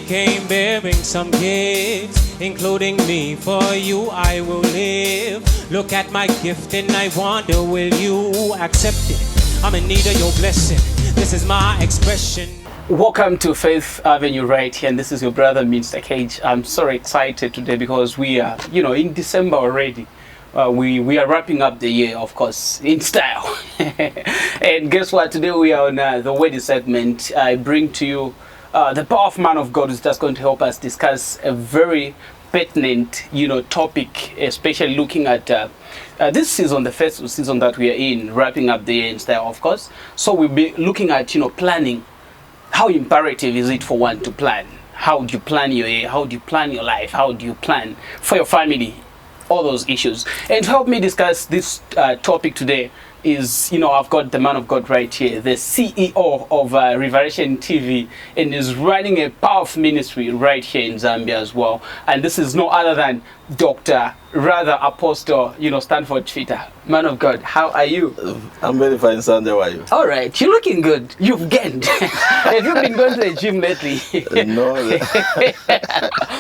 came bearing some gifts, including me. For you I will live. Look at my gift and I wonder, will you accept it? I'm in need of your blessing. This is my expression. Welcome to Faith Avenue right here, and this is your brother Mr. Cage. I'm so excited today because we are, in December already. We are wrapping up the year, of course, in style. And guess what? Today we are on the wedding segment. I bring to you the powerful man of God who's just going to help us discuss a very pertinent, topic, especially looking at this season, the first season that we are in, wrapping up the year in style, of course. So we'll be looking at, planning. How imperative is it for one to plan? How do you plan your year? How do you plan your life? How do you plan for your family? All those issues. And to help me discuss this topic today is, I've got the man of God right here, the CEO of Revelation TV, and is running a powerful ministry right here in Zambia as well. And this is no other than Apostle, Stanford Chiffita. Man of God, how are you? I'm very fine, Sunday. How are you? All right, you're looking good. You've gained. Have you been going to the gym lately? No.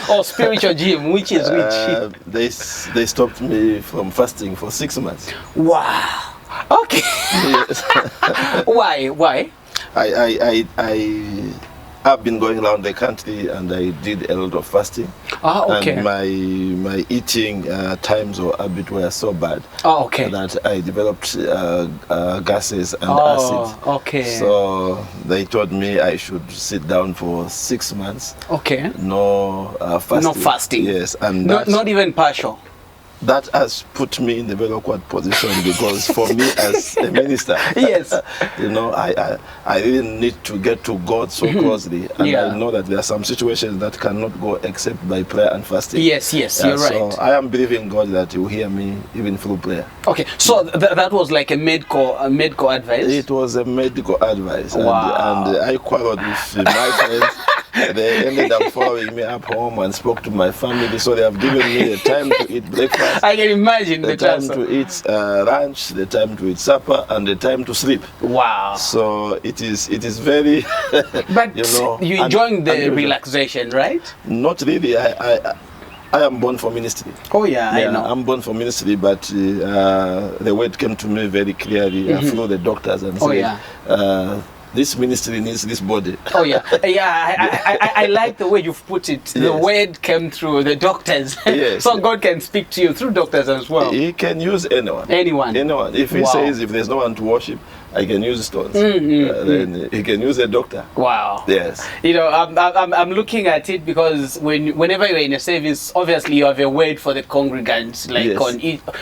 Or spiritual gym, which is which? They stopped me from fasting for 6 months. Wow. Okay. Yes. Why? I've been going around the country and I did a lot of fasting. Okay. And my eating times or habit were so bad. Okay. That I developed gases and acids. Okay. So they told me I should sit down for 6 months. Okay. No fasting. No fasting. Yes, and not even partial. That has put me in a very awkward position because for me as a minister, yes, I really need to get to God so closely, and I know that there are some situations that cannot go except by prayer and fasting. Yes, you're right. So I am believing God that He will hear me even through prayer. Okay, so that was like a medical advice. It was a medical advice. Wow. And I quarreled with my friends. They ended up following me up home and spoke to my family, so they have given me the time to eat breakfast. I can imagine the time to eat lunch, the time to eat supper, and the time to sleep. Wow! So it is very. But you're enjoying the relaxation, right? Not really. I am born for ministry. Oh yeah, I know. I'm born for ministry, but the word came to me very clearly through the doctors and said, this ministry needs this body. Oh yeah, I like the way you've put it. The word came through the doctors. Yes. So God can speak to you through doctors as well. He can use anyone. Anyone. If He says if there's no one to worship, I can use stones. Then He can use a doctor. Wow. Yes. I'm looking at it because whenever you're in a service, obviously you have a word for the congregants, like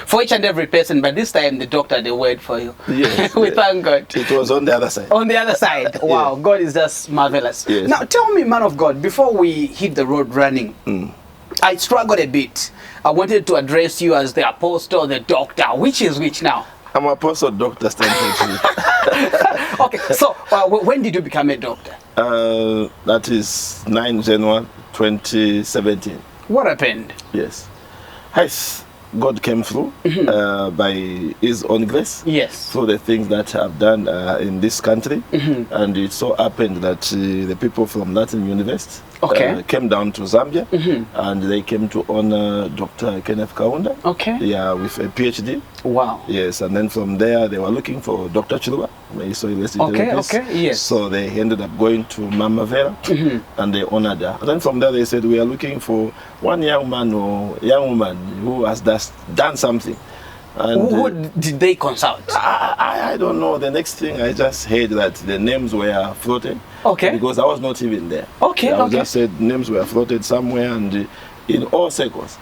for each and every person. But this time the doctor had a word for you. Yes. We thank God. It was on the other side. On the other side. Wow. God is just marvelous. Yes. Now tell me, man of God, before we hit the road running, I struggled a bit. I wanted to address you as the apostle, the doctor. Which is which now? I'm Apostle Dr. Stanford Chiffita. Okay, so when did you become a doctor? That is 9 January 2017. What happened? Yes. God came through by His own grace. Yes. Through the things that I've done in this country. And it so happened that the people from Latin University came down to Zambia and they came to honor Dr. Kenneth Kaunda. Okay. Yeah, with a PhD. Wow. Yes, and then from there they were looking for Dr. Chiluba. Yes. So they ended up going to Mama Vera and they honored her. And then from there they said, we are looking for one young man or young woman who has done something. And who did they consult? I don't know. The next thing I just heard that the names were floated. Okay. Because I was not even there. Okay. I just said names were floated somewhere and in all circles.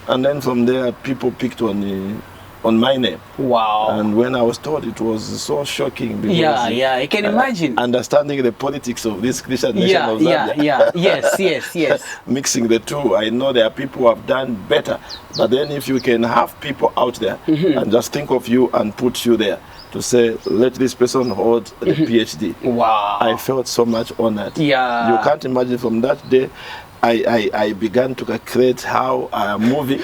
And then from there people picked on my name. Wow. And when I was told, it was so shocking. Because I can imagine. Understanding the politics of this Christian nation of Zambia. Yes. Mixing the two, I know there are people who have done better. But then if you can have people out there and just think of you and put you there to say, let this person hold the PhD. Wow. I felt so much honored. Yeah. You can't imagine from that day, I began to calculate how I am moving.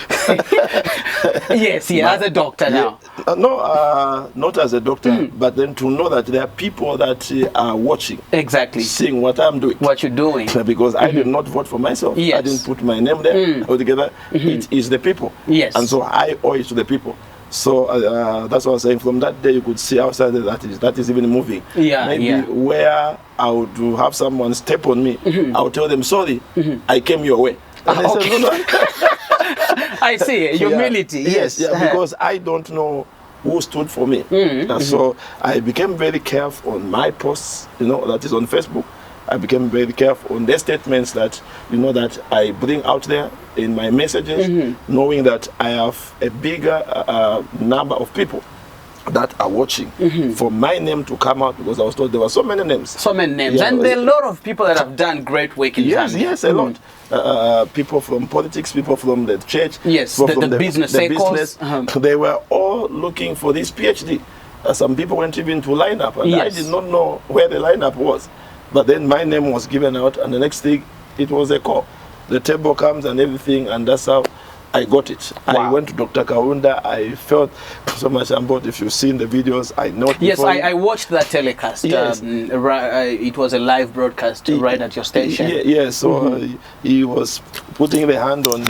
Yes, as a doctor now. No, not as a doctor, but then to know that there are people that are watching. Exactly. Seeing what I'm doing. What you're doing. Because I did not vote for myself. Yes. I didn't put my name there altogether. It is the people. Yes. And so I owe it to the people. So that's what I'm saying. From that day, you could see outside that is even moving. Maybe where I would have someone step on me, I would tell them, sorry, I came your way. And they said, no. I see, humility. Yes, because I don't know who stood for me. And so I became very careful on my posts, that is on Facebook. I became very careful on the statements that, that I bring out there in my messages, knowing that I have a bigger number of people that are watching for my name to come out, because I was told there were so many names. So many names. And there are a lot of people that have done great work in Zambia. Yes, a lot. People from politics, people from the church, from the business circles. They were all looking for this PhD. Some people went even to line up, and I did not know where the lineup was. But then my name was given out, and the next thing, it was a call. The table comes and everything, and that's how I got it. Wow. I went to Dr. Kaunda. I felt so much about. If you've seen the videos, I know. Yes, I watched that telecast. Yes. It was a live broadcast right at your station. So he was putting the hand on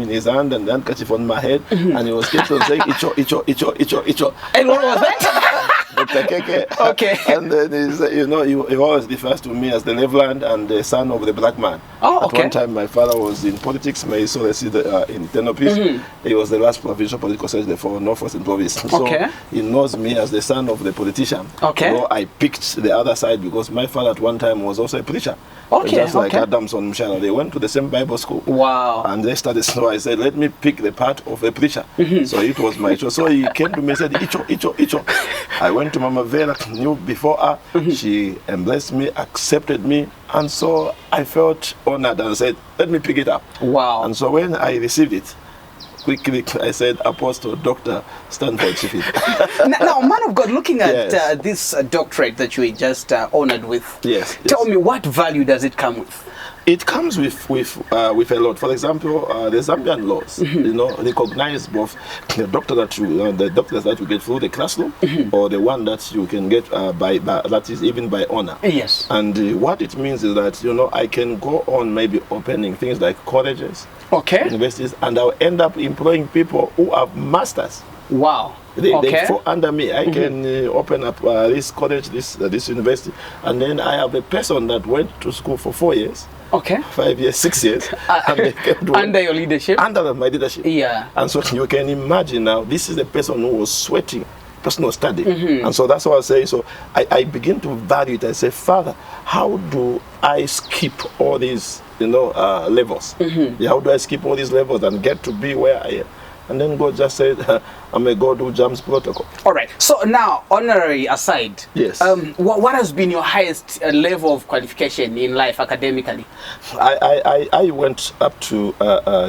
his hand and the handkerchief on my head, and he was kept on saying, Icho. And what was that? Dr. Keke. Okay. And then he always refers to me as the Reverend and the son of the black man. Oh, okay. At one time, my father was in politics. May he so receive in Tenopis. He was the last provincial political secretary for Northwestern Province. So he knows me as the son of the politician. Okay. So I picked the other side because my father at one time was also a preacher. Okay. Just like Adamson Mshana. They went to the same Bible school. Wow. And they started. So I said, let me pick the part of a preacher. So it was my choice. So he came to me and said, Icho. I went to Mama Vera, knew before her. She embraced me, accepted me. And so I felt honored and said, let me pick it up. Wow. And so when I received it, quickly I said, Apostle Dr. Stanford Chiffita. Now, man of God, looking at this doctorate that you just honored with, tell me, what value does it come with? It comes with a lot. For example, the Zambian laws, recognize both the doctors that you get through the classroom, or the one that you can get by that is even by honor. Yes. And what it means is that I can go on maybe opening things like colleges, universities, and I'll end up employing people who have masters. Wow. They fall under me. I can open up this college, this university, and then I have a person that went to school for 4 years. 5 years, 6 years. And they kept under your leadership? Under my leadership. Yeah. And so you can imagine now, this is the person who was sweating, personal study. And so that's what I was saying. So I begin to value it. I say, Father, how do I skip all these levels? How do I skip all these levels and get to be where I am? And then God just said, I'm a God who jumps protocol. All right. So now, honorary aside, yes. What has been your highest level of qualification in life academically? I went up to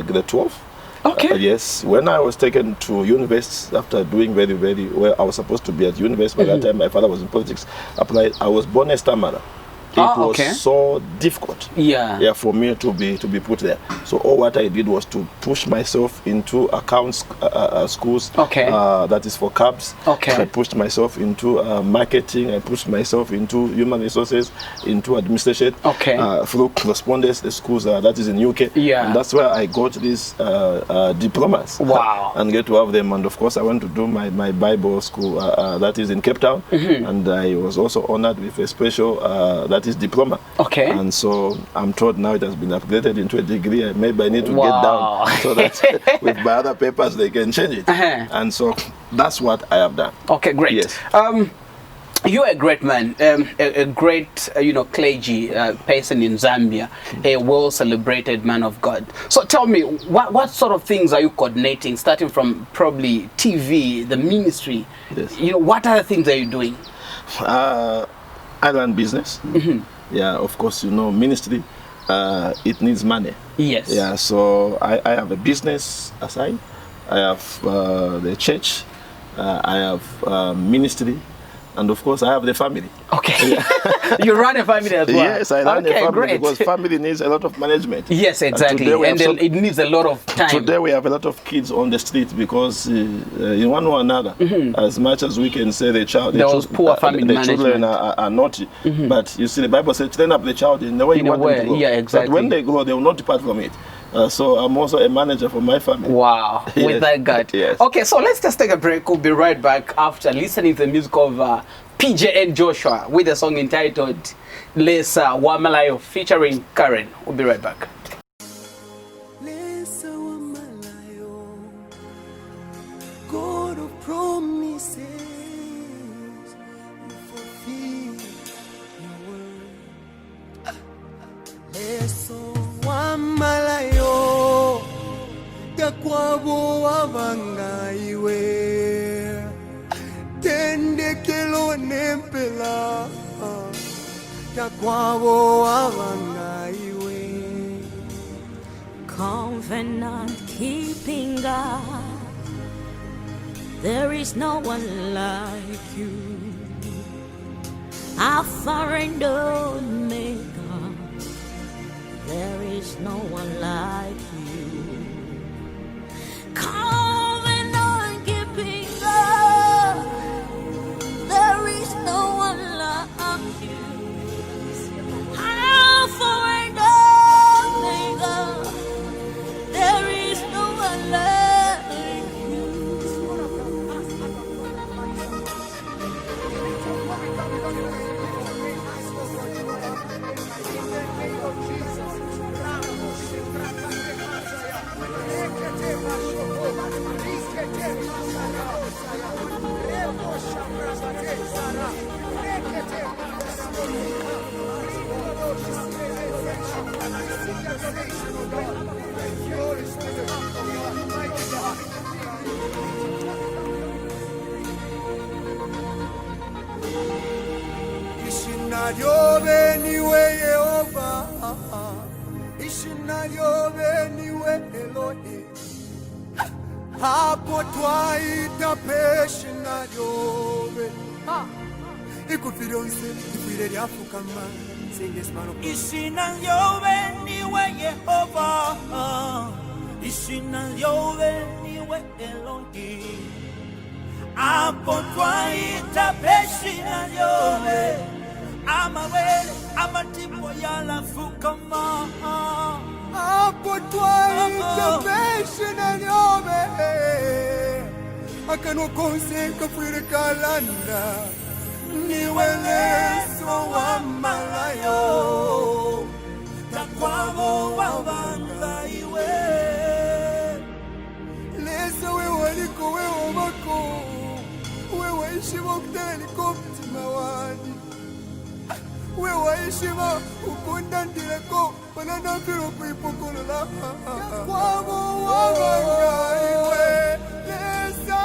grade 12. Okay. Yes. When I was taken to university after doing very, very well, I was supposed to be at university. By that time, my father was in politics. Applied. I was born a stammerer. It was so difficult for me to be put there. So all what I did was to push myself into accounts schools, that is for cabs. I pushed myself into marketing. I pushed myself into human resources, into administration, through correspondence, the schools that is in UK. And that's where I got these diplomas. Wow. And get to have them. And of course I went to do my Bible school that is in Cape Town. And I was also honored with a special that is diploma. And so I'm told now it has been upgraded into a degree. Maybe I need to get down so that with my other papers they can change it. And so that's what I have done. Okay, great. Yes. You're a great man, a great clergy person in Zambia, a well-celebrated man of God. So tell me, what sort of things are you coordinating, starting from probably TV, the ministry? Yes. What other things are you doing? I run business. Yeah, of course, ministry, it needs money. Yes. Yeah, so I have a business aside. I have the church. I have ministry. and of course I have the family. Okay. You run a family as well? Yes, I run a family, great. because family needs a lot of management. Yes, exactly. And then it needs a lot of time. Today we have a lot of kids on the street because in one or another, as much as we can say poor family the management. children are naughty, but you see the Bible says train up the child in the way you want them to grow. Yeah, exactly. But when they grow, they will not depart from it. So I'm also a manager for my family. Wow, Yes. with that gut. Yes. Okay, so let's just take a break. We'll be right back after listening to the music of PJ and Joshua with a song entitled Lesa Wamalayo featuring Karen. We'll be right back. Lesa Wamalayo, God of promises, you fulfill your word. Lesa Wamalayo, yakwabo wabangaiwe, tendekelo nempela, yakwabo wabangaiwe. Covenant keeping God, there is no one like you. Alpha and Omega, there is no one like you. Covenant keeping God, there is no one like you. Alpha and Omega, there is no one like you. Ishinayobeniwe Yehova, Ishinayobeniwe Elohim. Hapo twaita Peshinayobe. Ikufidonse, ifide lyafukama. Sing this man of God. Ishinayobeniwe Yehova, Ishinayobeniwe Elohim. Hapo twaita Peshinayobe. Amawele, amatipo yalafukama. Hapo twaita Peshinayobe. Akanokonse kafwire kalanda. Niwe Leso Wamalayo, Takwabo wabangaiwe. Leso we waliko we wamako, we waishi wakuteliko mtima wani, we waishi wa ukunda ndireko wanana viro kuipokolola. Takwabo wabangaiwe Lesa.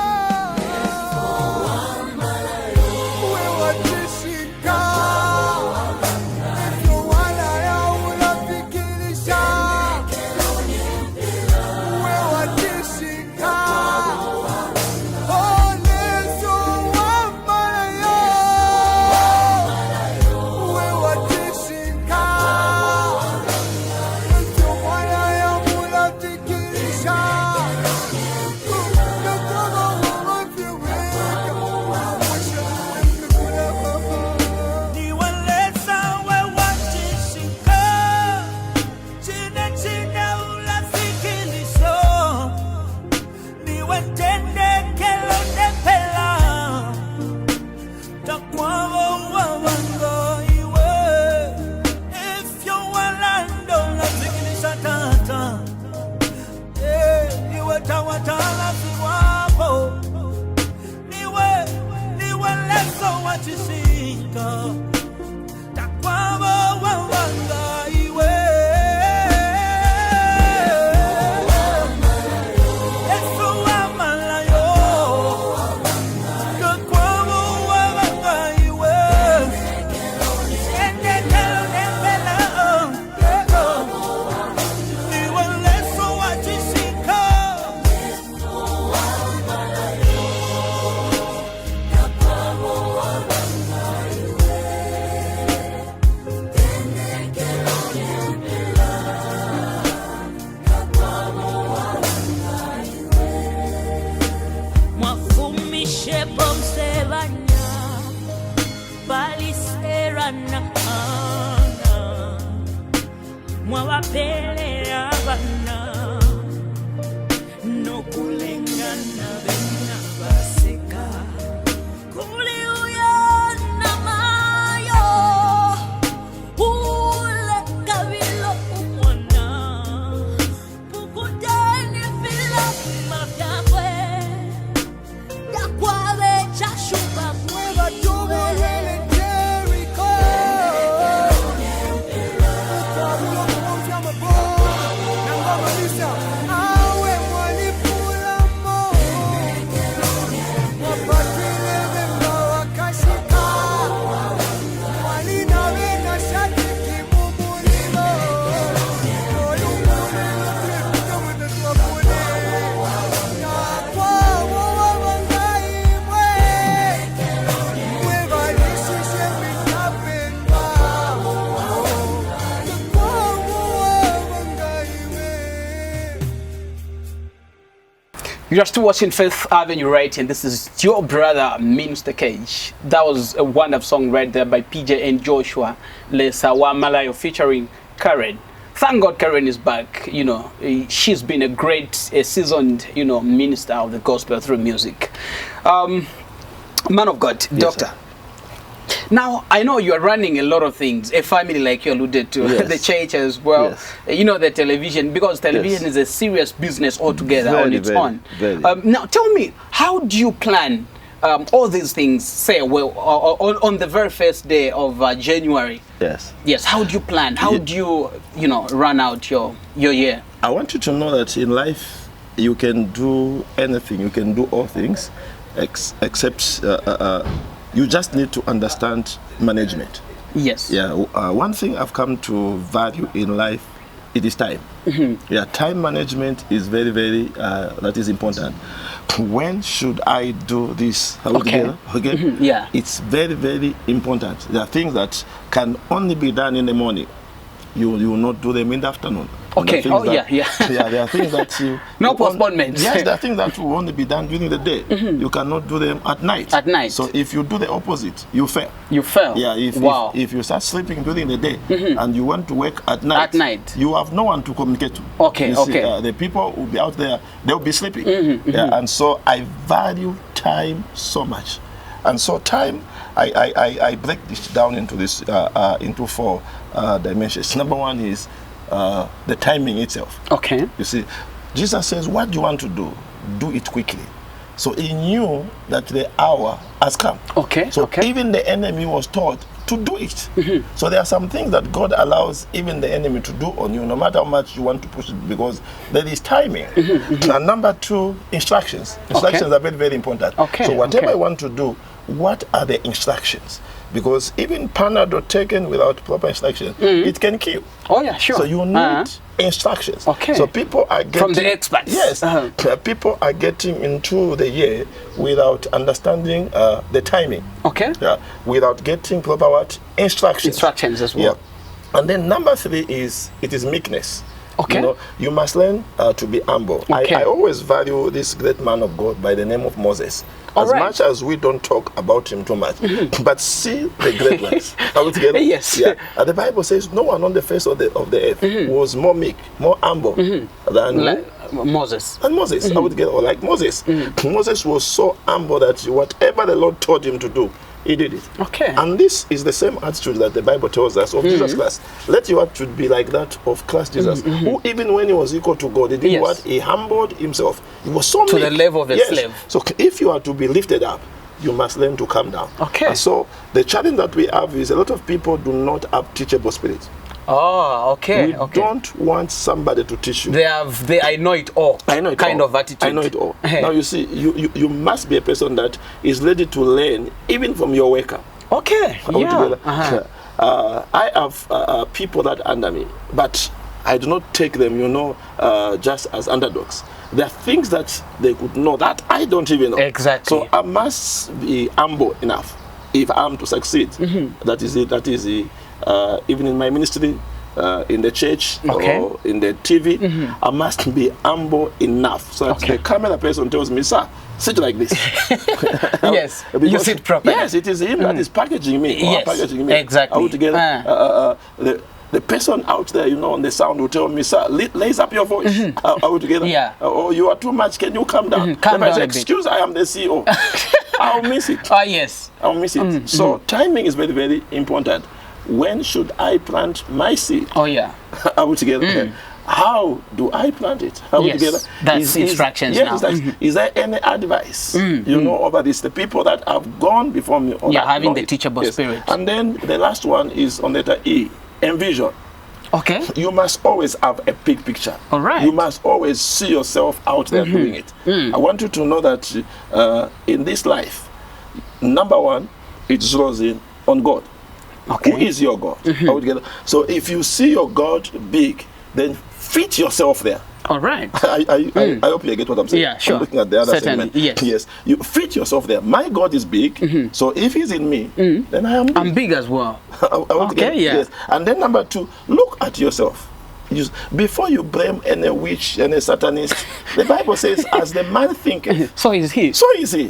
You're still watching Fifth Avenue, right? And this is your brother, Minister Cage. That was a wonderful song right there by PJ and Joshua Lesawa Malayo featuring Karen. Thank God Karen is back. You know, she's been a great, seasoned, minister of the gospel through music. Man of God, yes, doctor. Sir. Now, I know you are running a lot of things, a family like you alluded to, yes, the church as well, yes, the television, because television, yes, is a serious business altogether on its own. Now, tell me, how do you plan all these things, say, on the very first day of January? Yes. Yes, how do you plan? How do you, run out your year? I want you to know that in life, you can do anything, you can do all things, except you just need to understand management. Yes. Yeah. One thing I've come to value in life, it is time. Mm-hmm. Yeah. Time management is very, very, that is important. When should I do this? Okay. Okay. Mm-hmm. Yeah. It's very, very important. There are things that can only be done in the morning. You will not do them in the afternoon. Okay. Oh, that, yeah. Yeah, there are things that you... No postponement. Yes, there are things that will only be done during the day. Mm-hmm. You cannot do them at night. At night. So if you do the opposite, you fail. You fail? Yeah, if you start sleeping during the day, mm-hmm, and you want to work at night, you have no one to communicate to. Okay, you see, the people will be out there, they'll be sleeping. Mm-hmm, yeah, mm-hmm. And so I value time so much. And so time, I break this down into into 4 dimensions. Number one is the timing itself. Okay. You see, Jesus says, what do you want to do? Do it quickly. So he knew that the hour has come. Okay. So even the enemy was taught to do it. Mm-hmm. So there are some things that God allows even the enemy to do on you, no matter how much you want to push it, because there is timing. Mm-hmm, mm-hmm. And number 2, instructions. Instructions are very, very important. Okay. So whatever I want to do, what are the instructions? Because even Panadol taken without proper instruction, it can kill. Oh yeah, sure. So you need instructions. Okay. So people are getting... From the experts. Yes. People are getting into the year without understanding the timing. Okay. Yeah. Without getting proper what? Instructions. Instructions as well. Yeah. And then number 3 is, it is meekness. Okay. You must learn to be humble. Okay. I always value this great man of God by the name of Moses. As much as we don't talk about him too much, but see the great ones. Are we together? Yes. Yeah. And the Bible says no one on the face of the earth was more meek, more humble than Moses. And Moses. Are we together? Or like Moses. Moses was so humble that whatever the Lord told him to do, he did it. Okay. And this is the same attitude that the Bible tells us of Jesus Christ. Let your attitude be like that of Christ Jesus, who even when he was equal to God, he did what? He humbled himself. He was so to meek. the level of a slave. So if you are to be lifted up, you must learn to calm down. Okay. And so the challenge that we have is a lot of people do not have teachable spirit. Oh, okay. We don't want somebody to teach you. I know it all. I know it kind all. of attitude. I know it all. Now you see, you must be a person that is ready to learn even from your worker. Okay. Yeah. I have people that under me, but I do not take them, just as underdogs. There are things that they could know that I don't even know. Exactly. So I must be humble enough if I'm to succeed. That is it. That is it. Even in my ministry, in the church or in the TV, I must be humble enough so that the camera person tells me, sir, sit like this. Yes, you sit properly. Yes, it is him that is packaging me. Yes, packaging me. exactly. All together. The person out there, on the sound will tell me, sir, raise up your voice. Are we together? Yeah. Oh, you are too much. Can you calm down? Calm down a excuse, I am the CEO. I'll miss it. Yes. I'll miss it. So timing is very, very important. When should I plant my seed? Oh, yeah. Are we together? How do I plant it? Are we together? That's instructions now. Is there any advice, over this? The people that have gone before me. Having the teachable spirit. And then the last one is on letter E, envision. Okay. You must always have a big picture. All right. You must always see yourself out there doing it. I want you to know that in this life, number 1, it zeroes in on God. Okay. Who is your God? Are we together? So if you see your God big, then fit yourself there. All right. I hope you get what I'm saying. Yeah, sure. I'm looking at the other segment. Yes. You fit yourself there. My God is big, so if he's in me, then I am big. I'm big as well. Yes. And then number 2, look at yourself. Before you blame any witch, any satanist, the Bible says, as the man thinketh, so is he. so is he.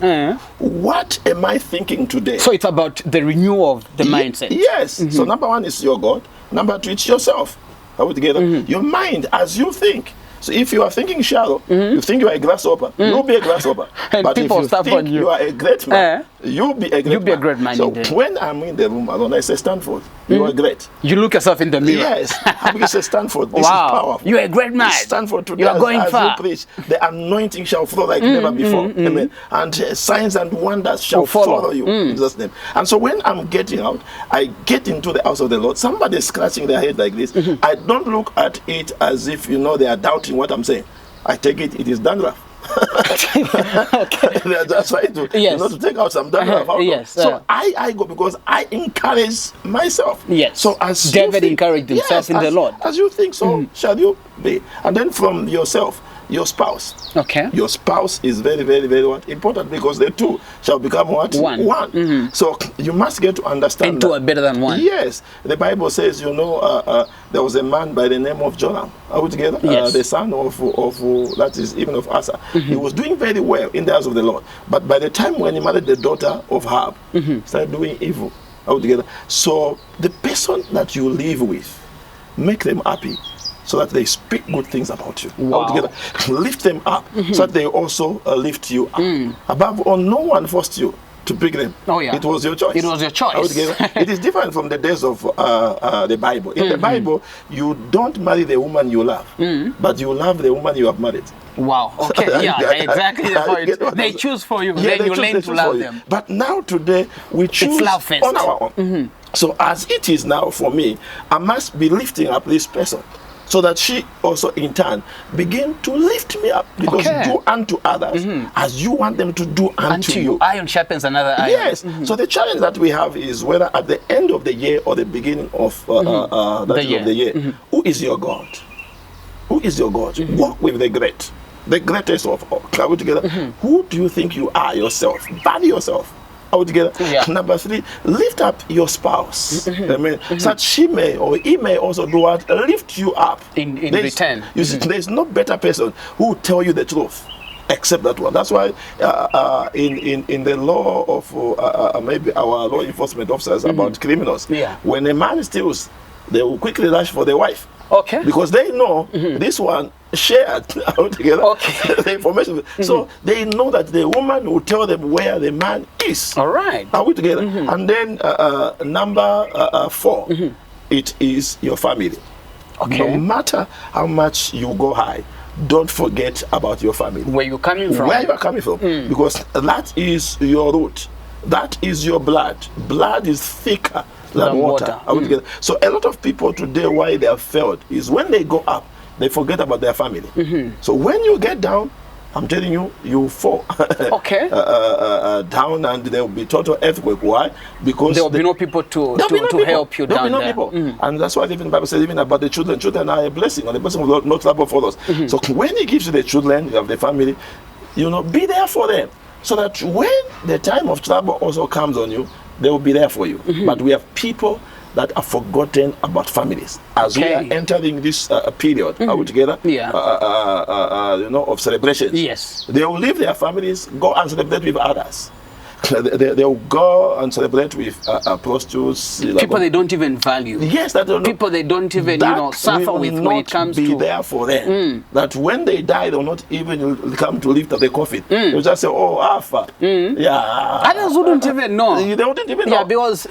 What am I thinking today? So it's about the renewal of the mindset. Yes. So number one is your God. Number two, it's yourself. Are we together? Your mind, as you think. So if you are thinking shallow, you think you are a grasshopper, you'll be a grasshopper. And but if people you stop think on you. you are a great man, you'll be a great man. You'll be a great man So indeed. when I'm in the room alone, I say, Stanford, you are great. You look yourself in the mirror. Yes. I say, Stanford, this Wow. is powerful. You're a great man. Stanford today, You are going as far. you preach, the anointing shall flow like never before. Amen. And signs and wonders shall Will follow. follow you in Jesus' name. And so when I'm getting out, I get into the house of the Lord. Somebody is scratching their head like this. I don't look at it as if, they are doubting what I'm saying. I take it is dandruff. They're just trying to, to take out some dandruff. Yes. So I go because I encourage myself. Yes. So as David you think, encouraged himself in the Lord. As you think, so shall you be. And then from yourself, your spouse. Okay. Your spouse is very, very, very important because the two shall become what? One. So you must get to understand. And two are better than one. Yes. The Bible says, there was a man by the name of Joram. Are we together? Yes. The son of that is even of Asa. He was doing very well in the house of the Lord. But by the time when he married the daughter of Hab, started doing evil. Are we together? So the person that you live with, make them happy, so that they speak good things about you. Wow. Altogether, lift them up, so that they also lift you up. Above all, no one forced you to pick them. Oh, yeah. It was your choice. It was your choice. Altogether, it is different from the days of the Bible. In the Bible, you don't marry the woman you love, but you love the woman you have married. Wow. Okay. Yeah. Exactly the point. They choose for you. Yeah, then you learn to love them. But now today we choose love first. on our own. So as it is now for me, I must be lifting up this person, so that she also in turn begin to lift me up, because do unto others as you want them to do unto you. Iron sharpens another iron. Yes. So the challenge that we have is whether at the end of the year or the beginning of the year, who is your God? Who is your God? Walk with the greatest of all. Are we together? Who do you think you are yourself? Value yourself. Are we together? Yeah. Number 3, lift up your spouse. Amen. So that she may or he may also do what? Lift you up. In return. You see, there's no better person who will tell you the truth except that one. That's why in the law of maybe our law enforcement officers about criminals, when a man steals, they will quickly rush for the wife. Okay. Because they know this one shared together the information. So they know that the woman will tell them where the man is. All right. Are we together? And then number 4, it is your family. Okay. No matter how much you go high, don't forget about your family. Where you're coming from. Where you are coming from. Because that is your root. That is your blood. Blood is thicker than water. Are we together? So a lot of people today, why they have failed is when they go up, they forget about their family. So when you get down, I'm telling you, you fall down, and there will be total earthquake. Why? Because there will be no people to help you down there. And that's why even the Bible says even about the children. Children are a blessing, and the blessing will not trouble for us. So when He gives you the children, you have the family, be there for them, so that when the time of trouble also comes on you, they will be there for you. But we have people that are forgotten about families. As we are entering this period, are we together? Of celebrations. Yes. They will leave their families, go and celebrate with others. They will go and celebrate with prostitutes. People they don't even value. Yes, that people they don't even suffer with when it comes to. Be there for them. That when they die, they will not even come to lift up the coffin. They will just say, "Oh, Alpha." Yeah. Others wouldn't even know. They wouldn't even know. Yeah, because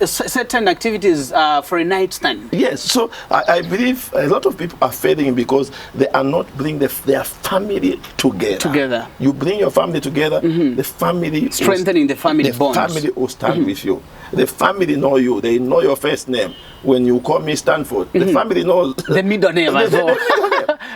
certain activities are for a night stand. Yes. So I believe a lot of people are failing because they are not bringing their family together. You bring your family together. The family strengthening the family bonds. The family will stand with you. The family know you. They know your first name. When you call me Stanford, the family knows the middle name as well. The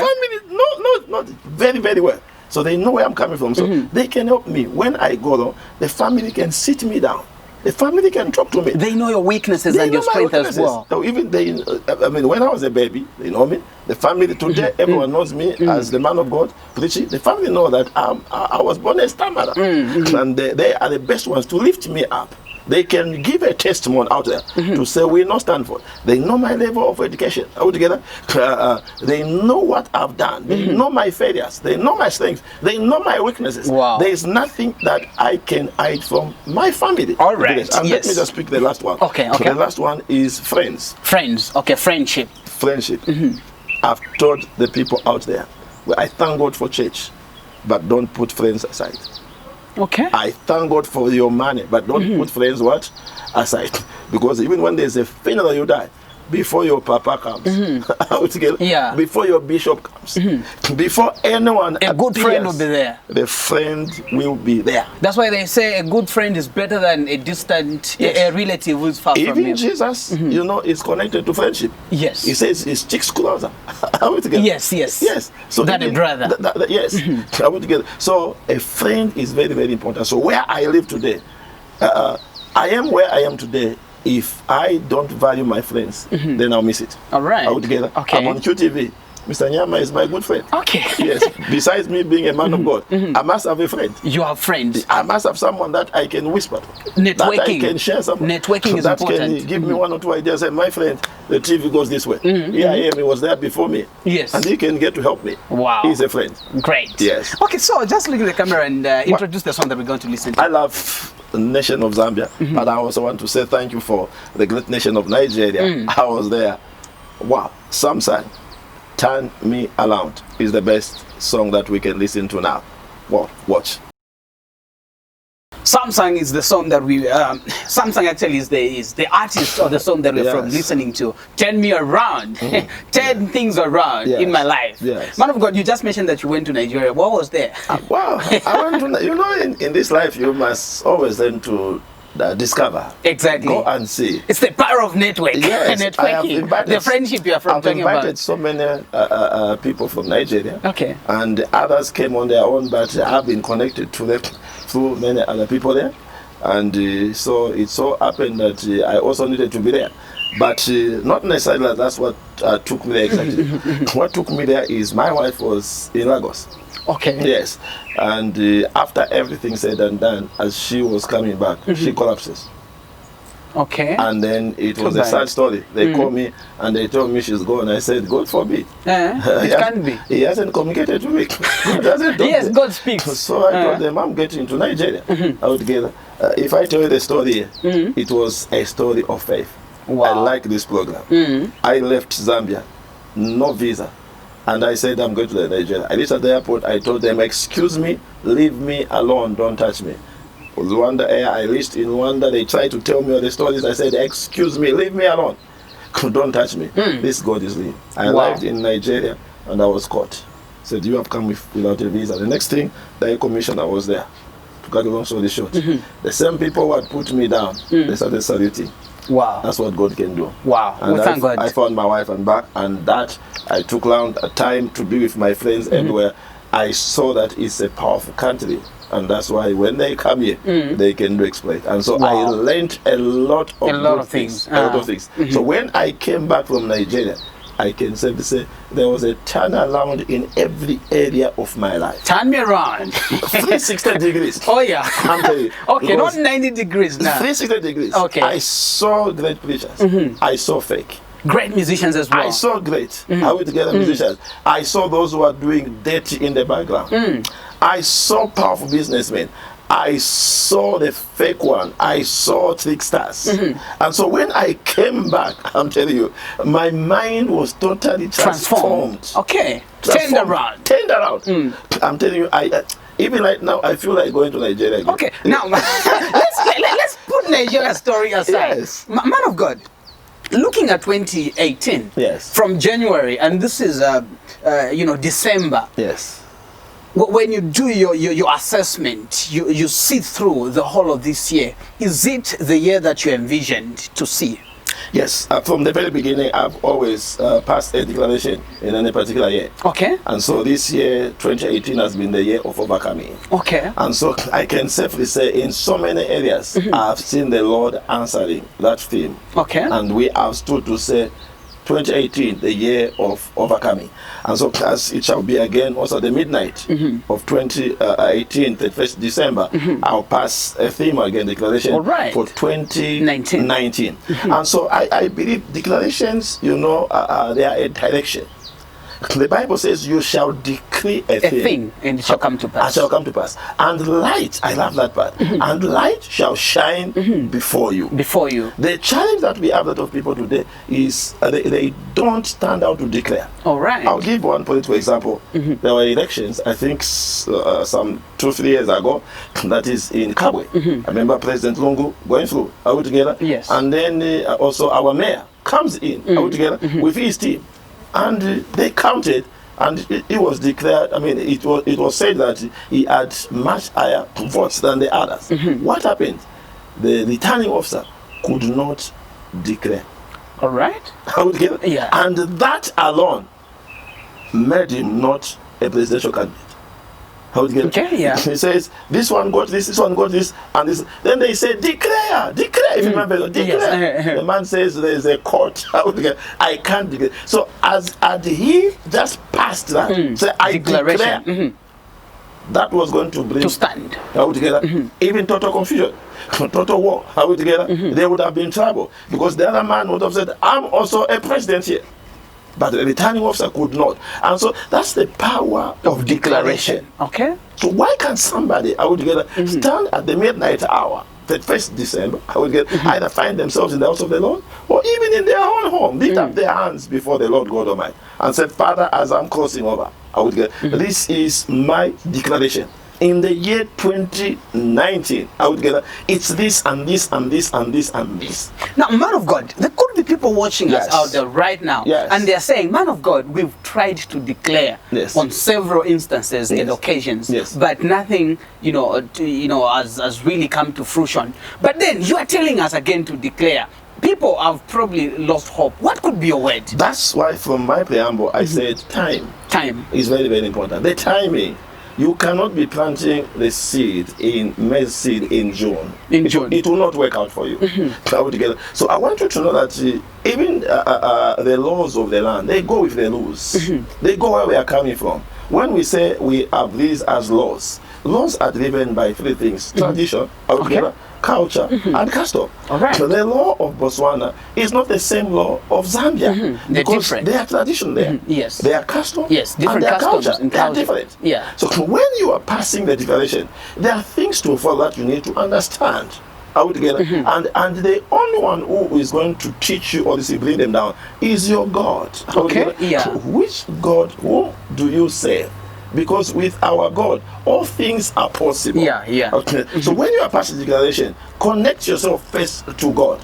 family not very, very well. So they know where I'm coming from. So they can help me. When I go down, the family can sit me down. The family can talk to me. They know your weaknesses and your strength as well. So even when I was a baby, they know me. The family today, everyone knows me as the man of God preaching. The family know that I was born a stammerer, and they are the best ones to lift me up. They can give a testimony out there to say, we know Stanford. They know my level of education altogether. They know what I've done. They know my failures. They know my strengths. They know my weaknesses. Wow. There is nothing that I can hide from my family. All right. And let me just pick the last one. Okay. The last one is friends. Friends. Okay, friendship. Friendship. I've told the people out there, well, I thank God for church, but don't put friends aside. Okay. I thank God for your money, but don't put friends what aside, because even when there's a funeral, you die before your papa comes. Yeah. Before your bishop comes. Before anyone A good friend will be there. The friend will be there. That's why they say a good friend is better than a distant a relative who's far from Even you. Jesus, you know, is connected to friendship. Yes. He says his cheeks closer. Are we together? Yes, yes. Yes. So Than a brother. Yes. Are we together? So a friend is very, very important. So where I live today, I am where I am today. If I don't value my friends, then I'll miss it. All right. Are we together? Okay. I'm on QTV. Mr. Nyama is my good friend. Okay. Yes. Besides me being a man of God, I must have a friend. You have friends. I must have someone that I can whisper to. Networking. That I can share something. Networking is that important. Can give me one or two ideas. Say, my friend, the TV goes this way. Here I am. He was there before me. Yes. And he can get to help me. Wow. He's a friend. Great. Yes. Okay, so just look at the camera and introduce the song that we're going to listen to. I love the nation of Zambia, but I also want to say thank you for the great nation of Nigeria. I was there. Wow. Samsung, Turn Me Around is the best song that we can listen to now. Wow. Watch. Samsung is the song that we Samsung actually is the artist of the song that we're from listening to. Turn me around. Turn things around in my life. Yes. Man of God, you just mentioned that you went to Nigeria. What was there? Wow. I went to, you know, in this life you must always learn to discover. Exactly. Go and see. It's the power of network. Yes, I have Networking. invited, The friendship you are from I've talking invited about. so many people from Nigeria. Okay. And others came on their own, but I've been connected to them through many other people there. And so it so happened that I also needed to be there. But not necessarily that's what took me there exactly. What took me there is my wife was in Lagos. Okay. Yes. And after everything said and done, as she was coming back, she collapses. Okay. And then it was a sad story. They called me and they told me she's gone. I said, God forbid. It can be. He hasn't communicated to me. God hasn't told Yes, me. God speaks. So I told them, I'm getting to Nigeria altogether. If I tell you the story, it was a story of faith. Wow. I like this program. I left Zambia, no visa. And I said, I'm going to Nigeria. I reached at the airport. I told them, excuse me, leave me alone, don't touch me. Rwanda Air, I reached in Rwanda. They tried to tell me all the stories. I said, excuse me, leave me alone. Don't touch me. This God is real. I arrived in Nigeria and I was caught. Said, you have come without a visa. The next thing, the commissioner was there. To cut a long story short. The same people who had put me down, they started saluting. Wow. That's what God can do. Wow. And Well, thank God. I found my wife and back, and that I took long time to be with my friends everywhere. I saw that it's a powerful country, and that's why when they come here, they can do exploit. And so I learned a lot of things. A lot of things. So when I came back from Nigeria, I can safely say there was a turnaround in every area of my life. Turn me around. 360 degrees. Oh yeah. I'm telling you. Okay, not 90 degrees now. 360 degrees. Okay. I saw great preachers. I saw fake. Great musicians as well. I saw great. Are we together, musicians? I saw those who are doing dirty in the background. I saw powerful businessmen. I saw the fake one. I saw tricksters. And so when I came back, I'm telling you, my mind was totally transformed. Okay. Transformed. Turned around. Turned around. I'm telling you, I even right now, I feel like going to Nigeria again. Okay. Now, let's put Nigeria's story aside. Yes. Man of God, looking at 2018, Yes. from January, and this is, December. Yes. When you do your assessment, you see through the whole of this year. Is it the year that you envisioned to see? Yes, from the very beginning, I've always passed a declaration in any particular year. Okay. And so this year, 2018, has been the year of overcoming. Okay. And so I can safely say in so many areas, I've seen the Lord answering that theme. Okay. And we have stood to say, 2018, the year of overcoming. And so as it shall be again also the midnight of 2018, 31st December, I'll pass a theme again, declaration for 2019. And so I believe declarations, you know, they are a direction. The Bible says you shall decree a thing and it shall come to pass. And shall come to pass. And light, I love that part. And light shall shine before you. Before you. The challenge that we have a lot of people today is they don't stand out to declare. All right. I'll give one political example. There were elections, I think some 2-3 years ago, that is in Kabwe. I remember President Lungu going through, are we together? Yes. And then also our mayor comes in, are we together, with his team. And they counted, and it was declared, I mean, it was said that he had much higher votes than the others. What happened? The returning officer could not declare. All right. Yeah. And that alone made him not a presidential candidate. Okay, yeah. He says, this one got this one got this, and this. Then they say, declare. If you remember, declare. Yes. The man says, there is a court. I can't declare. So as he just passed that, say, I declare, that was going to bring to stand. Are we together? Even total confusion, total war. Are we together? They would have been in trouble because the other man would have said, I'm also a president here. But the returning officer could not. And so that's the power of declaration. Okay. So why can't somebody, I would get stand at the midnight hour, the 1st December, I would get either find themselves in the house of the Lord or even in their own home, lift up their hands before the Lord God Almighty and say, Father, as I'm crossing over, I would get this is my declaration. In the year 2019, I would get it's this and this and this and this and this. Now, man of God, there could be people watching us out there right now, and they're saying, man of God, we've tried to declare on several instances and occasions, but nothing, has really come to fruition. But then you are telling us again to declare. People have probably lost hope. What could be your word? That's why from my preamble, I said time. Time is very, very important. The timing. You cannot be planting the seed in maize seed in June. It will not work out for you. So I want you to know that even the laws of the land, they go with the rules. They go where we are coming from. When we say we have these as laws are driven by 3 things: tradition, culture, and custom. So the law of Botswana is not the same law of Zambia. Because their tradition there, their custom, and their culture, they are different. So when you are passing the declaration, there are things to follow that you need to understand. And the only one who is going to teach you or bring them down is your God. Which God, whom do you serve? Because with our God, all things are possible. So when you are passing the declaration, connect yourself first to God.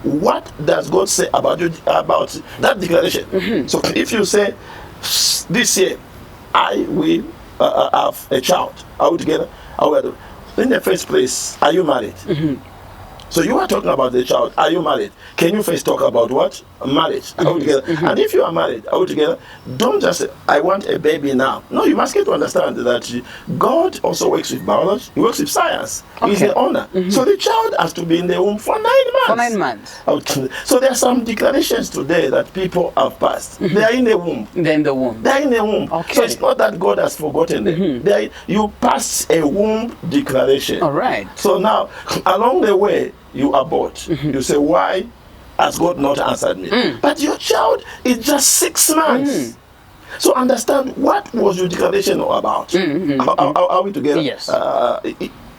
What does God say about you, about that declaration? So if you say, this year, I will have a child, are we together? In the first place, are you married? So you are talking about the child. Are you married? Can you first talk about what? Marriage. Are we together? And if you are married, are we together? Don't just say, I want a baby now. No, you must get to understand that God also works with biology. He works with science. He's the owner. So the child has to be in the womb for 9 months. For 9 months. So there are some declarations today that people have passed. They are in the womb. They're in the womb. They're in the womb. So it's not that God has forgotten them. You pass a womb declaration. All right. So now, along the way, you abort. You say, why has God not answered me? But your child is just 6 months. So understand, what was your declaration about? Are we together? Yes.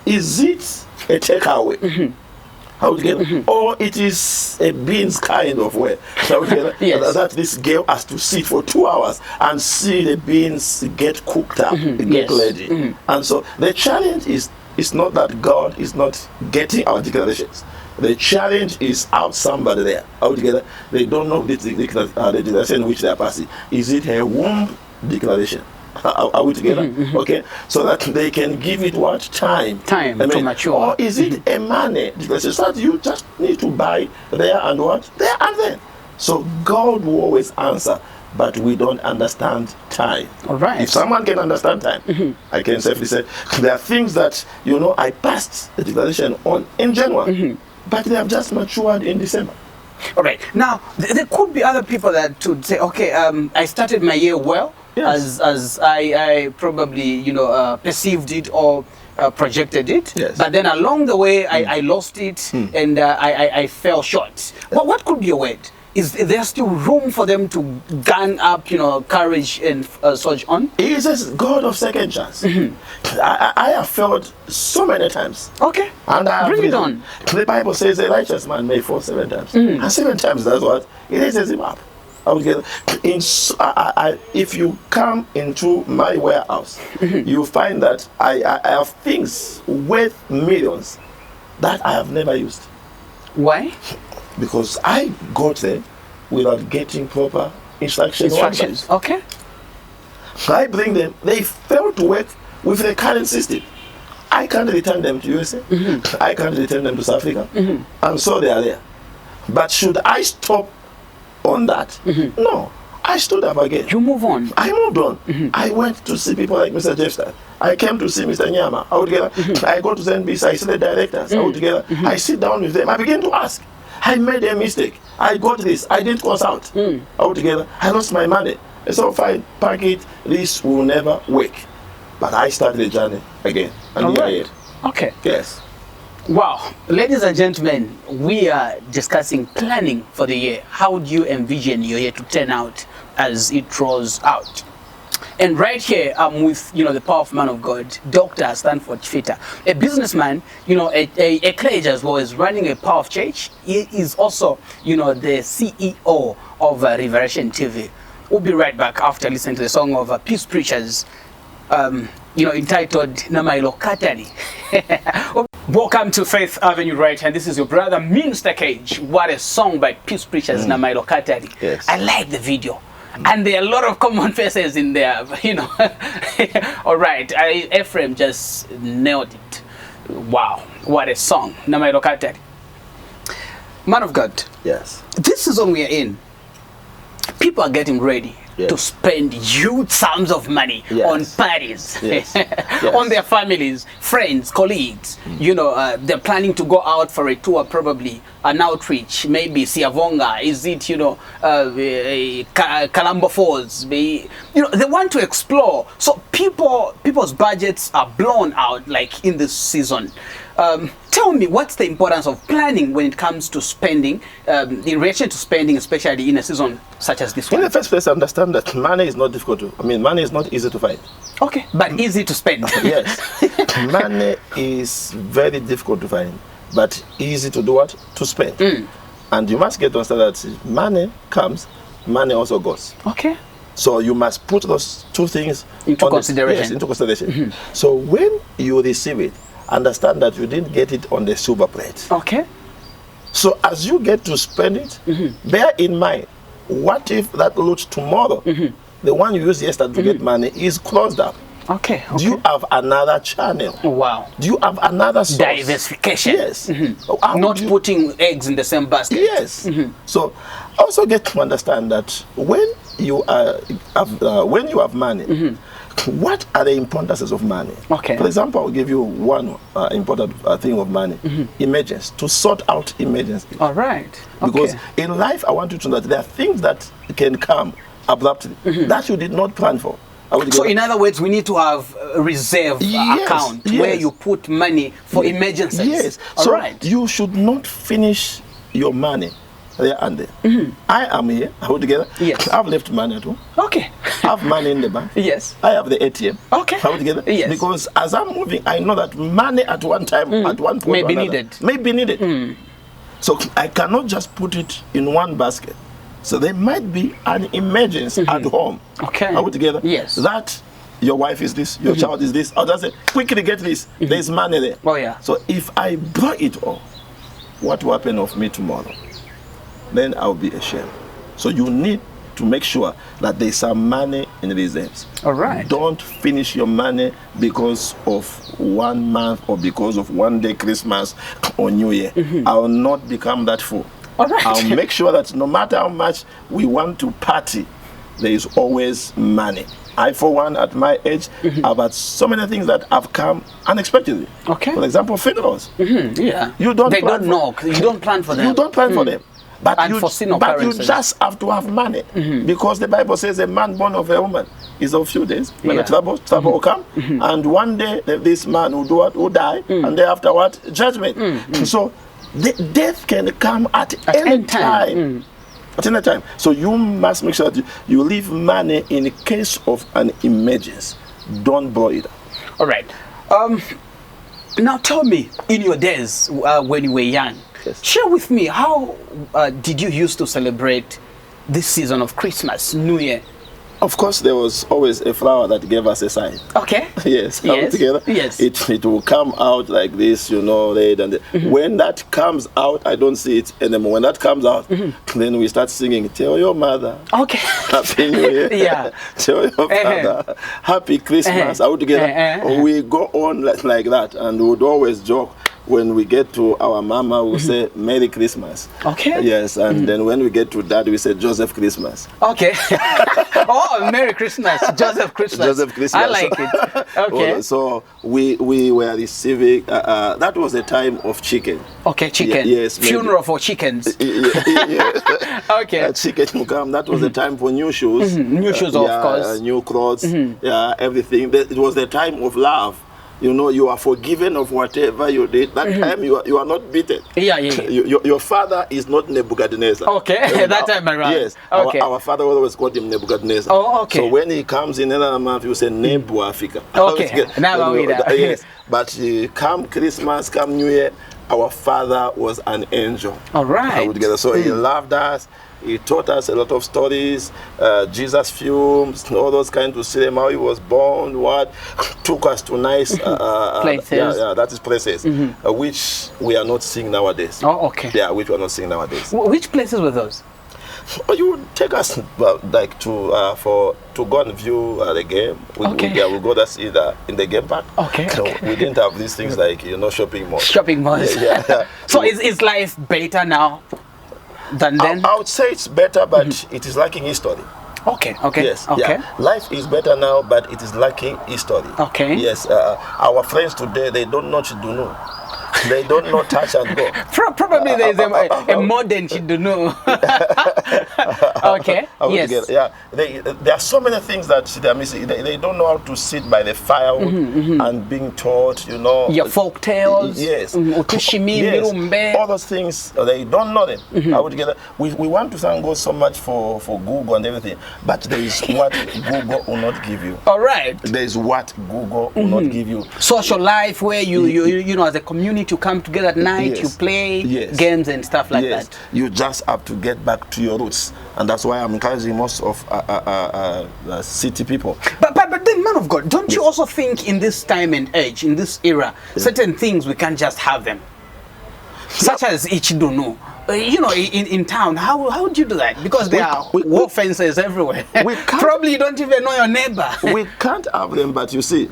Is it a takeaway? Are we together? Or it is a beans kind of way? Are we together? That this girl has to sit for 2 hours and see the beans get cooked up, get ready. And so the challenge is, it's not that God is not getting our declarations. The challenge is out somebody there. Are we together? They don't know the declaration which they are passing. Is it a womb declaration? Are we together? Okay, so that they can give it what? Time to mature. Or is it a money declaration? So that you just need to buy there and what? There and then. So God will always answer, but we don't understand time. All right. If someone can understand time, I can safely say there are things that I passed the declaration on in January, but they have just matured in December. All right. Now, there could be other people that would say, okay, I started my year well, Yes. as I probably, perceived it or projected it. Yes. But then along the way, I lost it and I fell short. What could be a word? Is there still room for them to gang up, courage and surge on? He is God of second chance. I have failed so many times. Okay. And I have Bring it risen. on. The Bible says a righteous man may fall 7 times. And 7 times, that's what? It raises him up. I would get if you come into my warehouse, you find that I have things worth millions that I have never used. Why? Because I got there without getting proper instructions. Okay. I bring them, they fail to work with the current system. I can't return them to USA. I can't return them to South Africa. And so they are there. But should I stop on that? No. I stood up again. You move on. I moved on. I went to see people like Mr. Jeffster. I came to see Mr. Nyama. I would together. I go to NBC. I see the directors. I would together. I sit down with them. I begin to ask. I made a mistake. I got this. I didn't consult. I would together. I lost my money. So fine, pack it. This will never work. But I started the journey again. And All here I right. am. Okay. Yes. Wow. Ladies and gentlemen, we are discussing planning for the year. How do you envision your year to turn out as it draws out? And right here, I'm with, the powerful man of God, Dr. Stanford Chiffita, a businessman, a clergy as well as running a power of church. He is also, the CEO of Revelation TV. We'll be right back after listening to the song of Peace Preachers, entitled Namailo Katari. Welcome to Faith Avenue Right, and this is your brother, Minister Cage. What a song by Peace Preachers, Namailo Katari. Yes. I like the video. And there are a lot of common faces in there, All right, Ephraim just nailed it. Wow, what a song. Namailo Katari. Man of God. Yes. This season we are in, people are getting ready to spend huge sums of money on parties, on their families, friends, colleagues. They're planning to go out for a tour, probably an outreach, maybe Siavonga. Is it, Kalambo Falls? They want to explore. So people's budgets are blown out, like in this season. Tell me, what's the importance of planning when it comes to spending, in relation to spending, especially in a season such as this one? In the first place, understand that money is not difficult money is not easy to find. Okay, but easy to spend. Yes. Money is very difficult to find, but easy to do what? To spend. And you must get to understand that money comes, money also goes. Okay. So you must put those two things into consideration. Yes, into consideration. So when you receive it, understand that you didn't get it on the silver plate. Okay. So as you get to spend it, bear in mind, what if that load tomorrow, the one you used yesterday to get money, is closed up? Okay. Do you have another channel? Wow. Do you have another source? Diversification. Yes. Not putting eggs in the same basket. Yes. So also get to understand that when you have money, what are the importances of money? Okay. For example, I'll give you one important thing of money. Emergency. To sort out emergency. All right. Because in life, I want you to know that there are things that can come abruptly that you did not plan for. So in other words, we need to have a reserve account where you put money for emergencies. Yes. All right. You should not finish your money there and there. I am here. Are we together? Yes. I've left money at home. Okay. I have money in the bank. Yes. I have the ATM. Okay. Are we together? Yes. Because as I'm moving, I know that money at one time, at one point, may be needed. So I cannot just put it in one basket. So there might be an emergency at home. Okay. Are we together? Yes. That your wife is this, your child is this, or does it quickly get this? There's money there. Oh yeah. So if I blow it all, what will happen of me tomorrow? Then I'll be ashamed. So you need to make sure that there's some money in reserves. All right. Don't finish your money because of 1 month or because of one day Christmas or New Year. I will not become that fool. All right. I'll make sure that no matter how much we want to party, there is always money. I, for one, at my age, have had so many things that have come unexpectedly. Okay. For example, funerals. Yeah. You don't They plan don't know. You don't plan for them. You don't plan for them. But unforeseen but you occurrences. just have to have money, because the Bible says a man born of a woman is of few days when the trouble will come, and one day this man will do what? Will die, and day after what? Judgment. So death can come at any time. At any time. So you must make sure that you leave money in case of an emergency. Don't borrow it. All right. Now tell me, in your days when you were young, share with me, how did you used to celebrate this season of Christmas, New Year? Of course, there was always a flower that gave us a sign. Okay. Yes. Are we together? Yes. It will come out like this, red. And when that comes out, I don't see it anymore. When that comes out, then we start singing, tell your mother. Okay. Happy New Year. Yeah. Tell your father. Happy Christmas. Are we together? We go on like that, and we would always joke. When we get to our mama, we say Merry Christmas. Okay. Yes, and then when we get to dad, we say Joseph Christmas. Okay. Oh, Merry Christmas, Joseph Christmas. Joseph Christmas. I like it. Okay. So we were receiving. That was a time of chicken. Okay, chicken. Yes. Funeral for chickens. Okay. Chicken will come. That was the time for new shoes. New shoes, of course. New clothes. Yeah, everything. It was the time of love. You know, you are forgiven of whatever you did. That time you are not beaten. Yeah. Your father is not Nebuchadnezzar. Okay, that time around. Yes. Okay. Our father always called him Nebuchadnezzar. Oh, okay. So when he comes in another month, you say Nebu Africa. Okay. Now we know. Yes. But come Christmas, come New Year, our father was an angel. All right. Together. So he loved us. He taught us a lot of stories, Jesus films, all those kinds to see how he was born, what took us to nice places. That is places, which we are not seeing nowadays. Oh, okay. Yeah, which we are not seeing nowadays. Which places were those? You would take us like to go and view the game. We'll go that's either in the game park. Okay. So we didn't have these things like shopping malls. Shopping malls. Yeah. So is life better now than then? I would say it's better, but it is lacking history. Okay. Yes. Okay. Yeah. Life is better now, but it is lacking history. Okay. Yes. Our friends today, they don't know Chiduno. They don't know touch and go. Probably there is a modern Chiduno. Okay. Yes. Yeah. There are so many things that they are missing. They don't know how to sit by the firewood and being taught, Your folk tales. Yes. Yes. All those things, they don't know them. We want to thank God so much for Google and everything, but there is what Google will not give you. All right. There is what Google will not give you. Social life where you as a community you come together at night, you play games and stuff like that. You just have to get back to your roots, and that's why I'm encouraging most of city people. But then, man of God, don't you also think in this time and age, in this era, certain things we can't just have them, such as Ichidono? In town, how do you do that? Because there are wall fences everywhere. Probably you don't even know your neighbor. We can't have them, but you see,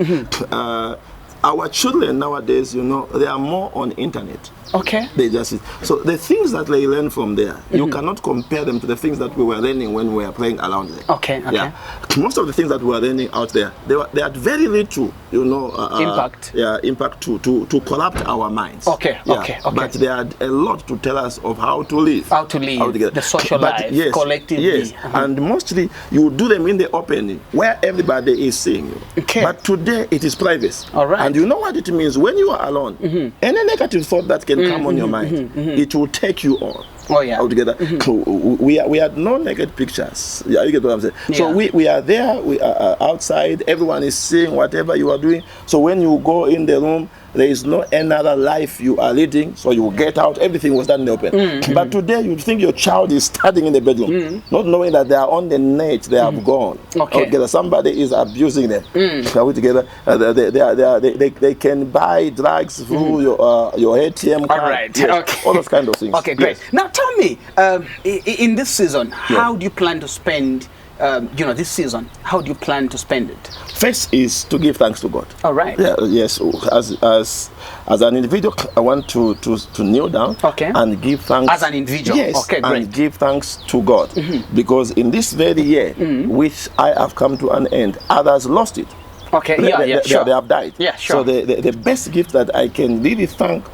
our children nowadays, they are more on internet. Okay. They just so the things that they learn from there, you cannot compare them to the things that we were learning when we were playing around there. Okay. Yeah. Most of the things that we were learning out there, they had very little, impact. Impact to corrupt our minds. Okay. But they had a lot to tell us of how to live. The social life, collectively. Yes. And mostly you do them in the open where everybody is seeing you. Okay. But today it is privacy. All right. And you know what it means when you are alone. Any negative thought that can come on your mind, it will take you on. Oh yeah. Altogether. We had no naked pictures. Yeah, you get what I'm saying. Yeah. So we are there. We are outside. Everyone is seeing whatever you are doing. So when you go in the room, there is no another life you are leading. So you get out. Everything was done in the open. But today you think your child is studying in the bedroom, not knowing that they are on the net. They have gone. Okay. Altogether. Somebody is abusing them. Are we together? They can buy drugs through your ATM card. All right. Yes. Okay. All those kind of things. Okay, great. Yes. Now tell me, in this season, how do you plan to spend, this season? How do you plan to spend it? First is to give thanks to God. All right. Yeah, yes. As an individual, I want to kneel down and give thanks. As an individual? Yes. Okay, great. And give thanks to God. Because in this very year, which I have come to an end, others lost it. Okay, They have died. Yeah, sure. So the best gift that I can really thank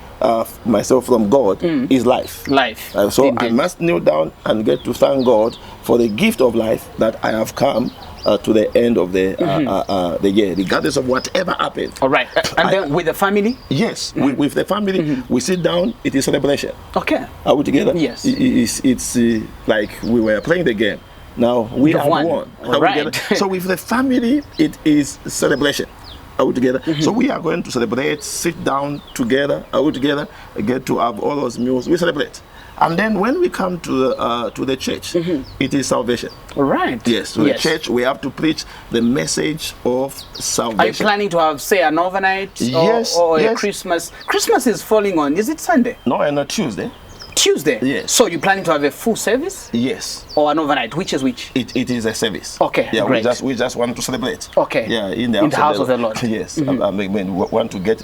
myself from God is life. Life. So Indeed. I must kneel down and get to thank God for the gift of life that I have come to the end of the year, regardless of whatever happened. All right. And then with the family? Yes, with the family, we sit down, it is celebration. Okay. Are we together? Yes. It's like we were playing the game. Now we have won. Are we Right. together? So with the family, it is celebration. Are we together? So we are going to celebrate, sit down together, are we together, get to have all those meals, we celebrate. And then when we come to the church, it is salvation. Right. Yes, to the church, we have to preach the message of salvation. Are you planning to have, say, an overnight Yes, or a yes. Christmas? Christmas is falling on, is it Sunday? No, and on Tuesday. Tuesday? Yes. So you're planning to have a full service Yes. or an overnight? Which is which? It is a service. Okay, Yeah, great. we just want to celebrate. Okay. Yeah, in the house of the Lord. Yes. I mean, we want to get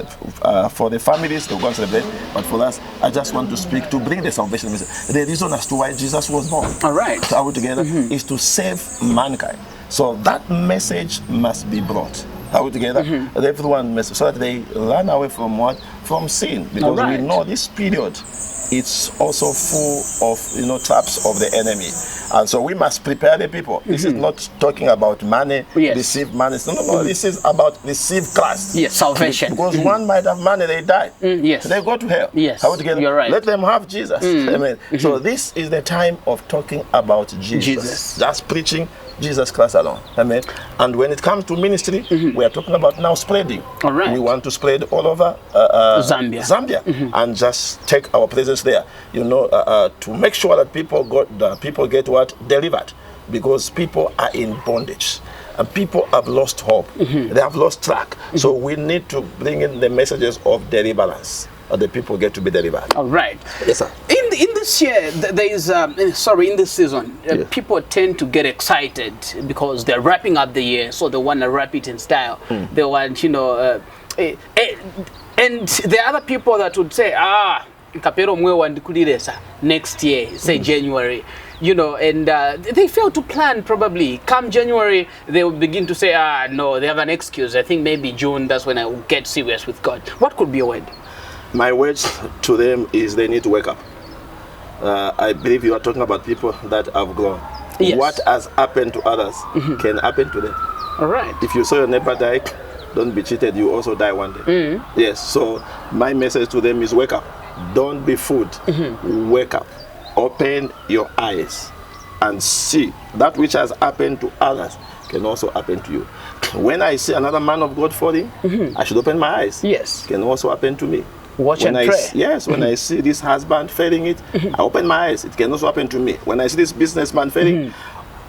for the families to go and celebrate, but for us, I just want to speak to bring the salvation message. The reason as to why Jesus was born. All right. Are we together? Is to save mankind. So that message must be brought. Are we together? Everyone must, so that they run away from what? From sin, because right. we know this period. It's also full of traps of the enemy, and so we must prepare the people. This is not talking about money, receive money. No. This is about receive Christ. Yes, salvation. Because one might have money, they die. Yes, they go to hell. Yes, how together? You're right. Let them have Jesus. Amen. So this is the time of talking about Jesus. Just preaching Jesus Christ alone. Amen. And when it comes to ministry, we are talking about now spreading. All right. We want to spread all over Zambia, and just take our presence there. To make sure that people get what delivered, because people are in bondage and people have lost hope. They have lost track. So we need to bring in the messages of deliverance. The people get to be delivered. All right. Yes, sir. In this year, there is in this season, people tend to get excited because they're wrapping up the year, so they want to wrap it in style. They want, and there are other people that would say, kapero mwe wandikuliresa next year, say January. And they fail to plan probably. Come January, they will begin to say, no, they have an excuse. I think maybe June, that's when I will get serious with God. What could be a word? My words to them is they need to wake up. I believe you are talking about people that have grown. Yes. What has happened to others can happen to them. All right. If you saw your neighbor die, don't be cheated, you also die one day. Yes, so my message to them is wake up. Don't be fooled. Wake up. Open your eyes and see that which has happened to others can also happen to you. When I see another man of God falling, I should open my eyes. Yes. Can also happen to me. Watch and pray. Yes, when I see this husband failing it, I open my eyes. It can also happen to me. When I see this businessman failing,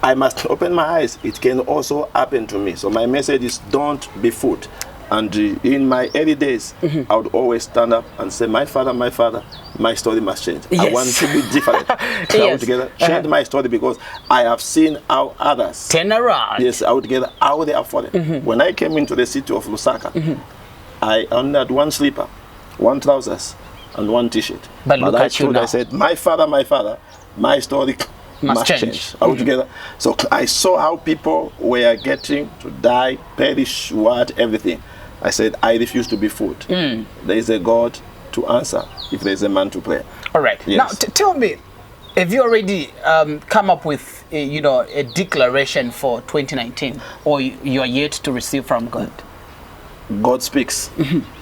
I must open my eyes. It can also happen to me. So my message is don't be fooled. And in my early days, I would always stand up and say, my father, my story must change. Yes. I want to be different. I would together change my story because I have seen how others turn around. Yes, I would together how they are fallen. When I came into the city of Lusaka, I only had one slipper, one trousers, and one t-shirt. But look I at you now. I said, my father, my story must change. Are we together? So I saw how people were getting to die, perish, everything. I said, I refuse to be fooled. There is a God to answer if there is a man to pray. All right. Yes. Now, tell me, have you already come up with a declaration for 2019, or you are yet to receive from God? God speaks,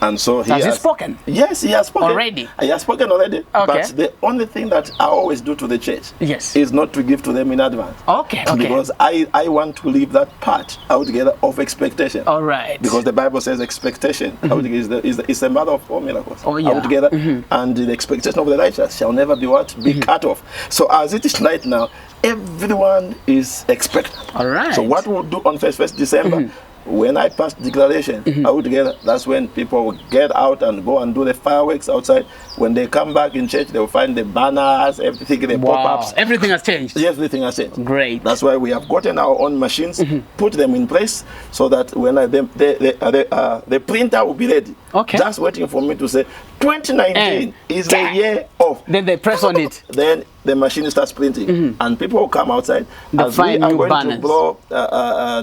and so Has he spoken? Yes, he has spoken Already? He has spoken already. Okay. But the only thing that I always do to the church is not to give to them in advance. Okay. Because I want to leave that part altogether of expectation. All right. Because the Bible says expectation is the mother of all miracles. Oh, yeah. Altogether, and the expectation of the righteous shall never be be cut off. So as it is right now, everyone is expectant. All right. So what we'll do on 1st December. When I pass declaration out together, that's when people will get out and go and do the fireworks outside. When they come back in church, they will find the banners, everything, the pop-ups. Everything has changed. Yes, everything has changed. Great. That's why we have gotten our own machines, put them in place, so that when the printer will be ready. Okay. Just waiting for me to say, 2019 is the year of. Then they press on it. Then the machine starts printing, and people will come outside. As we are going to blow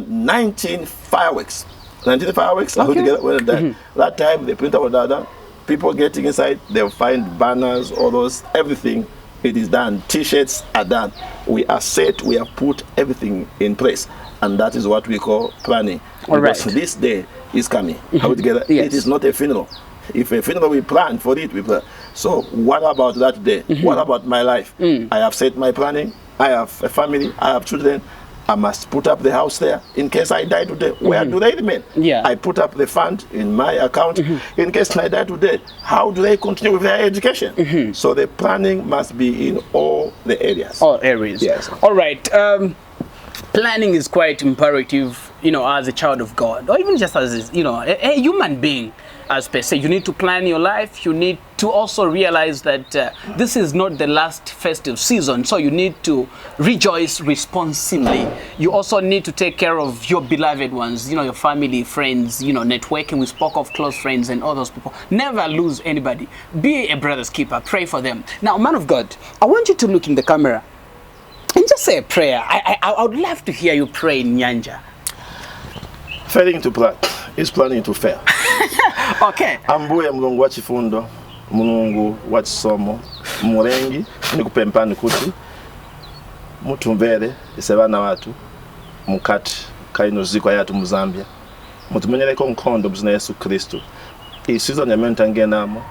19 fireworks. 19 fireworks. Okay. Together, that time the printer was done. people getting inside, they'll find banners, all those, everything. It is done. T-shirts are done. We are set. We have put everything in place, and that is what we call planning. All right. Because this day is coming. Are we together? Yes. It is not a funeral. If a funeral, we plan for it. We plan. So what about that day? What about my life? I have set my planning. I have a family. I have children. I must put up the house there in case I die today. Where do they remain? Yeah. I put up the fund in my account in case I die today. How do they continue with their education? So the planning must be in all the areas. All areas. Yes. All right. Planning is quite imperative, you know, as a child of God, or even just as, you know, a human being. As per se, you need to plan your life. You need to also realize that this is not the last festive season, so you need to rejoice responsibly. You also need to take care of your beloved ones, you know, your family, friends, you know, networking. We spoke of close friends and all those people. Never lose anybody. Be a brother's keeper. Pray for them. Now, man of God, I want you to look in the camera and just say a prayer. I would love to hear you pray in Nyanja. Failing to plan is planning to fail. Okay. Ambuye mulungu wa chifundo, mulungu wa chisomo, mulengi nikupempani kuti mutumvere ise bana watu mukati kaino ziko yatu mu Zambia. Mutumenyereko nkhondo muzina Yesu Kristo. Iyi season ya mentangenamo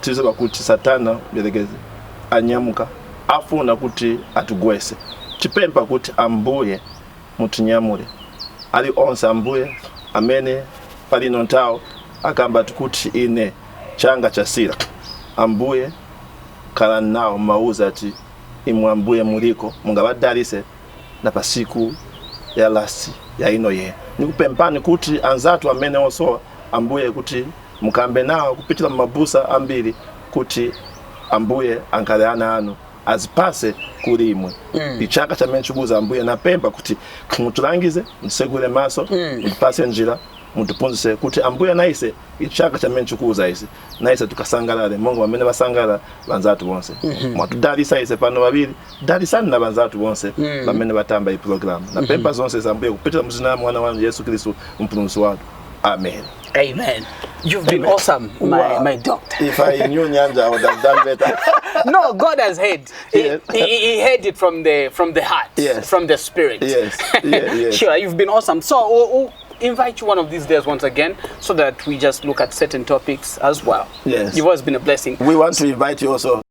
tizoba kuti Satana yelegeze anyamuka afuna kuti atugwese. Chipempa kuti ambuye mutunyamure. Ali onse ambuye amene pali nontao akamba tukuti ine changa chasira ambuye kala nao mauza ati imwambuye muliko mungabadalise na pasiku ya lasi ya ino ye nikupempani kuti anzatu amene osoa ambuye kuti mukambe nao kupitila mabusa ambiri kuti ambuye ankaleana anu azipase kuli imwe ichaka cha menchuguza ambuye napemba kuti mutulangize msegule maso mpase njira mutupunzise kuti ambuye naise ichaka cha menchukuza isi naise tukasangalale Mungu amene basangala banzatu bonse mwatudalisa ise pano babiri dalisani na banzatu bonse bamene batamba i program napemba zonse zambuye kupitila muzina mwana wa Yesu Kristo mpulumutsi watu. Amen. Amen. You've been awesome, my doctor. If I knew Nyanja, I would have done better. No, God has heard. Yes. He heard it from the heart, yes. From the spirit. Yes. Yes. Sure, you've been awesome. So we'll invite you one of these days once again, so that we just look at certain topics as well. Yes. You've always been a blessing. We want to invite you also.